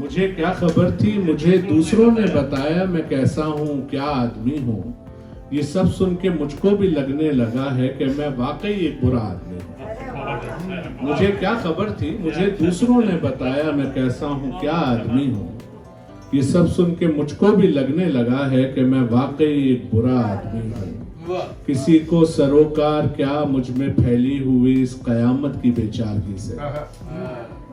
مجھے کیا خبر تھی، مجھے دوسروں نے بتایا میں کیسا ہوں، کیا آدمی ہوں. یہ سب سن کے مجھ کو بھی لگنے لگا ہے کہ میں واقعی ایک برا آدمی ہوں. مجھے کیا خبر تھی، مجھے دوسروں نے بتایا میں کیسا ہوں، کیا آدمی ہوں. یہ سب سن کے مجھ کو بھی لگنے لگا ہے کہ میں واقعی ایک برا آدمی ہوں. کسی کو سروکار کیا مجھ میں پھیلی ہوئی اس قیامت کی بیچارگی سے.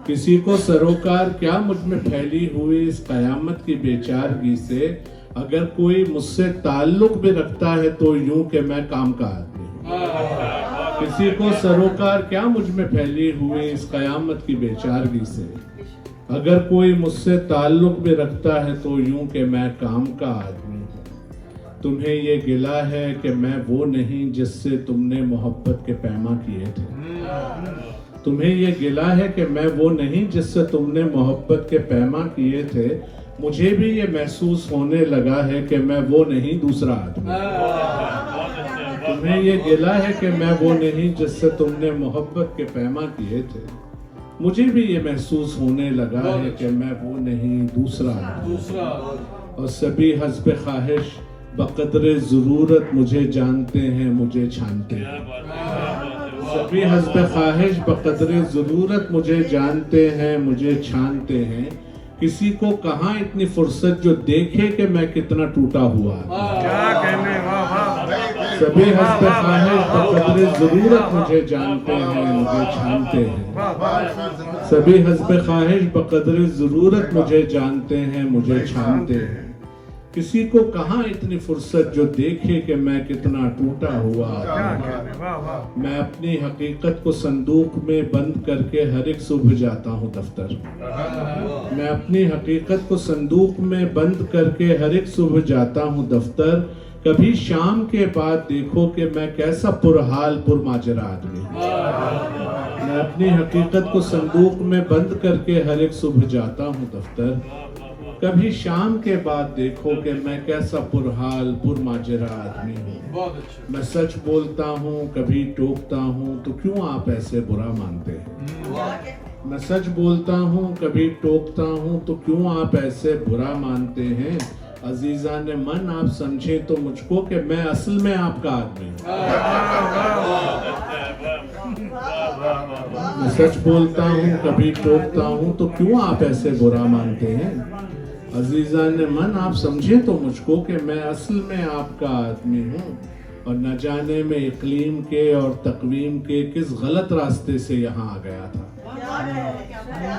کسی کو سروکار کیا مجھ میں پھیلی ہوئی اس قیامت کی بیچارگی سے. اگر کوئی مجھ سے تعلق بھی رکھتا ہے تو یوں کہ میں کام کا آدمی ہوں. کسی کو سروکار کیا مجھ میں پھیلی ہوئی اس قیامت کی بیچارگی سے. اگر کوئی مجھ سے تعلق بھی رکھتا ہے تو یوں کہ میں کام کا آدمی ہوں. تمہیں یہ گلہ ہے کہ میں وہ نہیں جس سے تم نے محبت کے پیما کیے تھے. تمہیں یہ گلہ ہے کہ میں وہ نہیں جس سے تم نے محبت کے پیما کیے تھے. مجھے بھی یہ محسوس ہونے لگا ہے کہ میں وہ نہیں دوسرا آدمی. تمہیں یہ گلہ ہے کہ میں وہ نہیں جس سے تم نے محبت کے پیما کیے تھے. مجھے بھی یہ محسوس ہونے لگا ہے کہ میں وہ نہیں دوسرا آدمی. اور سبھی حسب خواہش بقدر ضرورت مجھے جانتے ہیں، مجھے چھانتے ہیں. سبھی حسب خواہش بقدر ضرورت مجھے جانتے ہیں، مجھے چھانتے ہیں. کسی کو کہاں اتنی فرصت جو دیکھے کہ میں کتنا ٹوٹا ہوا. سبھی حسب خواہش بقدر ضرورت مجھے جانتے ہیں، مجھے چھانتے ہیں. سبھی حسب خواہش بقدر ضرورت مجھے جانتے ہیں، مجھے چھانتے ہیں. کسی کو کہاں اتنی فرصت جو دیکھے کہ میں کتنا ٹوٹا ہوا. میں اپنی حقیقت کو صندوق میں بند کر کے ہر ایک صبح جاتا ہوں دفتر. میں اپنی حقیقت کو صندوق میں بند کر کے ہر ایک صبح جاتا ہوں دفتر. کبھی شام کے بعد دیکھو کہ میں کیسا پرحال پرماجرا آدمی ہوں. میں اپنی حقیقت کو صندوق میں بند کر کے ہر ایک صبح جاتا ہوں دفتر. کبھی شام کے بعد دیکھو کہ میں کیسا پرحال پرماجرا آدمی ہوں. میں سچ بولتا ہوں، کبھی ٹوکتا ہوں، تو کیوں آپ ایسے برا مانتے ہیں. میں سچ بولتا ہوں، کبھی ٹوکتا ہوں، تو کیوں آپ ایسے برا مانتے ہیں. عزیزان من آپ سمجھیں تو مجھ کو کہ میں اصل میں آپ کا آدمی ہوں. میں سچ بولتا ہوں، کبھی ٹوکتا ہوں، تو کیوں آپ ایسے برا مانتے ہیں. عزیزان من آپ سمجھیں تو مجھ کو کہ میں اصل میں آپ کا آدمی ہوں. اور نہ جانے میں اقلیم کے اور تقویم کے کس غلط راستے سے یہاں آ گیا تھا.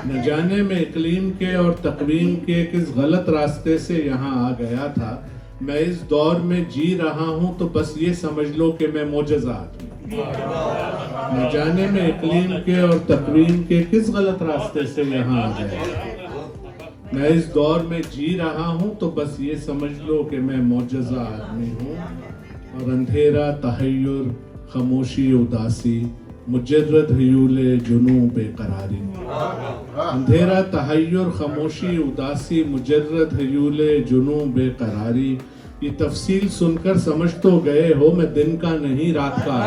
نہ جانے میں اقلیم کے اور تقویم کے کس غلط راستے سے یہاں آ گیا تھا. میں اس دور میں جی رہا ہوں تو بس یہ سمجھ لو کہ میں معجزہ آدمی ہوں. نہ جانے میں اقلیم کے اور تقویم کے کس غلط راستے سے یہاں آ گیا تھا. میں اس دور میں جی رہا ہوں تو بس یہ سمجھ لو کہ میں معجزہ آدمی ہوں. اور اندھیرا تحیر خاموشی اداسی مجرد حیول جنوں بے قراری. اندھیرا تحیر خاموشی اداسی مجرد حیول جنوں بے قراری. یہ تفصیل سن کر سمجھ تو گئے ہو میں دن کا نہیں رات کا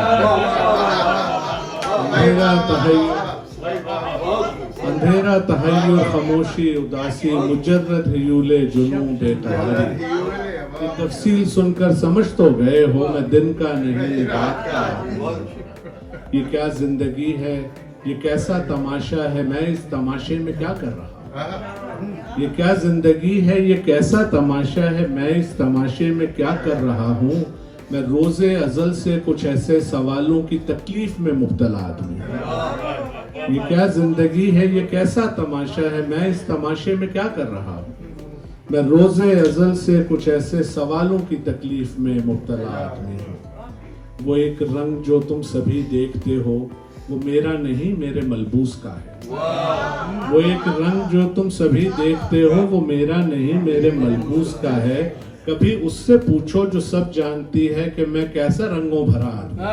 اندھیرا تحیر خاموشی اداسی مجرد حیول جنوں بے قراری. یہ تفصیل سن کر سمجھ تو گئے ہو میں دن کا نہیں رات کا. یہ کیا زندگی ہے، یہ کیسا تماشا ہے، میں اس تماشے میں کیا کر رہا ہوں. یہ کیا زندگی ہے، یہ کیسا تماشا ہے، میں اس تماشے میں کیا کر رہا ہوں. میں روز ازل سے کچھ ایسے سوالوں کی تکلیف میں مبتلا آدمی ہوں. یہ کیا زندگی ہے، یہ کیسا تماشا ہے، میں اس تماشے میں کیا کر رہا ہوں. میں روز ازل سے کچھ ایسے سوالوں کی تکلیف میں مبتلا آدمی ہوں. وہ ایک رنگ جو تم سبھی دیکھتے ہو وہ میرا نہیں میرے ملبوس کا ہے. وہ ایک رنگ جو تم سبھی دیکھتے ہو وہ میرا نہیں میرے ملبوس کا ہے. کبھی اس سے پوچھو جو سب جانتی ہے کہ میں کیسا رنگوں بھرا آدمی.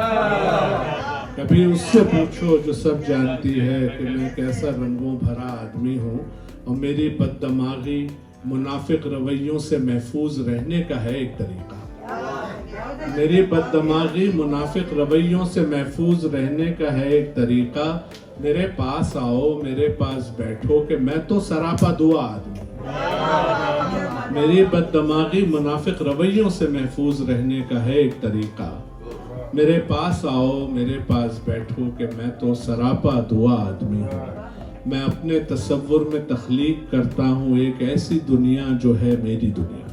کبھی اس سے پوچھو جو سب جانتی ہے کہ میں کیسا رنگوں بھرا آدمی ہوں. اور میری بددماغی منافق رویوں سے محفوظ رہنے کا ہے ایک طریقہ. میری بددماغی منافق رویوں سے محفوظ رہنے کا ہے ایک طریقہ. میرے پاس آؤ، میرے پاس بیٹھو کہ میں تو سراپا دعا آدمی. میری بددماغی منافق رویوں سے محفوظ رہنے کا ہے ایک طریقہ. میرے پاس آؤ، میرے پاس بیٹھو کہ میں تو سراپا دعا آدمی ہوں. میں اپنے تصور میں تخلیق کرتا ہوں ایک ایسی دنیا جو ہے میری دنیا.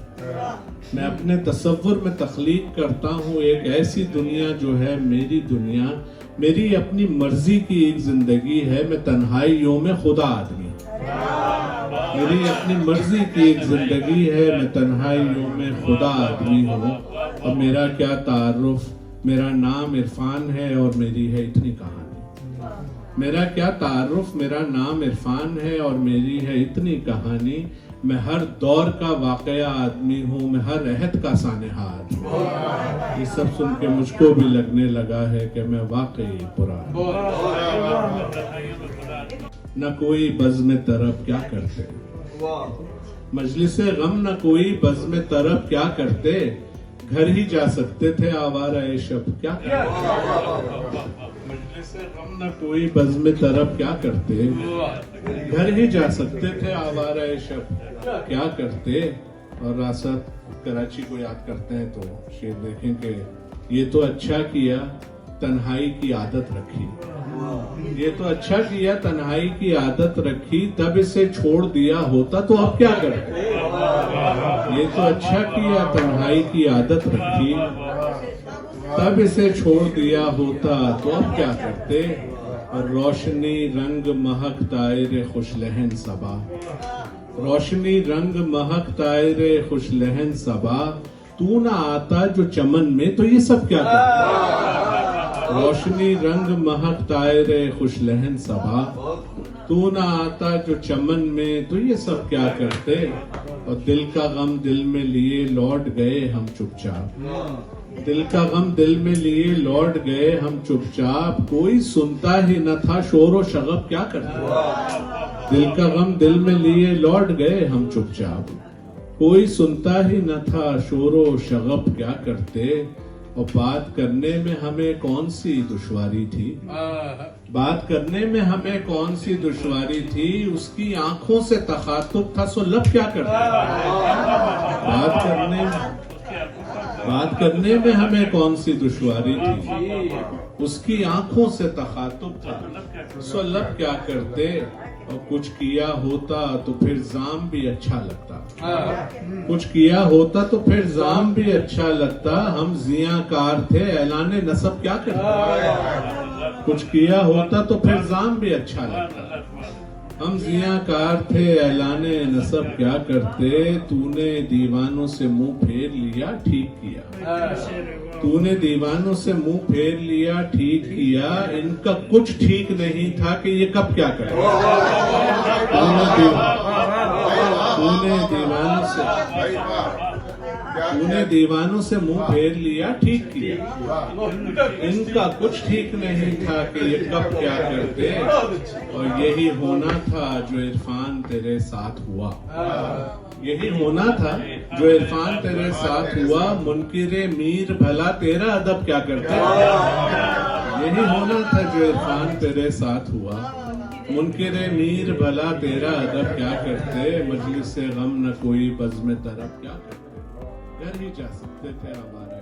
میں اپنے تصور میں تخلیق کرتا ہوں ایک ایسی دنیا جو ہے میری دنیا. میری اپنی مرضی کی ایک زندگی ہے. میں تنہائیوں میں خدا آدمی ہوں. میری اپنی مرضی کی ایک زندگی ہے. میں تنہائیوں میں خدا آدمی ہوں. اور میرا کیا تعارف، میرا نام عرفان ہے اور میری ہے اتنی کہانی. میرا کیا تعارف، میرا نام عرفان ہے اور میری ہے اتنی کہانی. میں ہر دور کا واقعہ آدمی ہوں. میں ہر عہد کا سانحہ آدمی ہوں. یہ سب سن کے مجھ کو بھی لگنے لگا ہے کہ میں واقعی پرانا. نہ کوئی بزم طرب کیا کرتے، مجلس غم نہ کوئی بزم طرب کیا کرتے. گھر ہی جا سکتے تھے آوارہ شب کیا کرتے. مجلس غم نہ کوئی بزم طرب کیا کرتے. گھر ہی جا سکتے تھے آوارہ شب کیا کرتے. اور راست کراچی کو یاد کرتے ہیں تو شعر دیکھیں کہ یہ تو اچھا کیا تنہائی کی عادت رکھی. یہ تو اچھا کیا تنہائی کی عادت رکھی. تب اسے چھوڑ دیا ہوتا تو اب کیا کرتے. یہ تو اچھا کیا تنہائی کی عادت رکھی. تب اسے چھوڑ دیا ہوتا تو اب کیا کرتے. اور روشنی رنگ مہک طائر خوش لہن صبا. روشنی رنگ مہک طائر خوش لہن صبا. تو نہ آتا جو چمن میں تو یہ سب کیا کرتے. روشنی رنگ مہک طائر خوش لہن صبا. تو نہ آتا جو چمن میں تو یہ سب کیا کرتے. اور دل کا غم دل میں لیے لوٹ گئے ہم چپ چاپ. دل کا غم دل میں لیے لوٹ گئے ہم چپ چاپ. کوئی سنتا ہی نہ تھا شور و شغب کیا کرتے. دل کا غم دل میں لیے لوٹ گئے ہم چپ چاپ. کوئی سنتا ہی نہ تھا شور و شغب کیا کرتے. اور بات کرنے میں ہمیں کون سی دشواری تھی. بات کرنے میں ہمیں کون سی دشواری تھی. اس کی آنکھوں سے تخاطب تھا سو لب کیا کرتے. بات کرنے میں ہمیں کون سی دشواری تھی. اس کی آنکھوں سے تخاطب تھا سو لب کیا کرتے. اور کچھ کیا ہوتا تو پھر زام بھی اچھا لگتا. کچھ کیا ہوتا تو پھر زام بھی اچھا لگتا. ہم زیاں کار تھے اعلان نسب کیا کرتے. کچھ کیا ہوتا تو پھر زام بھی اچھا لگتا. ہم زیاں کار تھے اعلان نسب کیا کرتے. تو نے دیوانوں سے منہ پھیر لیا ٹھیک کیا. تو نے دیوانوں سے منہ پھیر لیا ٹھیک کیا. ان کا کچھ ٹھیک نہیں تھا کہ یہ کب کیا کرے. تو نے دیوانوں سے منہ پھیر لیا ٹھیک کیا. ان کا کچھ ٹھیک نہیں تھا کہ یہ کب کیا کرتے. اور یہی ہونا تھا جو عرفان تیرے ساتھ ہوا. یہی ہونا تھا جو عرفان تیرے ساتھ ہوا. منکر میر بھلا تیرا ادب کیا کرتے. یہی ہونا تھا جو عرفان تیرے ساتھ ہوا. منکر میر بھلا تیرا ادب کیا کرتے. مجلس غم نہ کوئی بزم طرب کیا کرتے. گھر ہی جا سکتے تھے ہمارا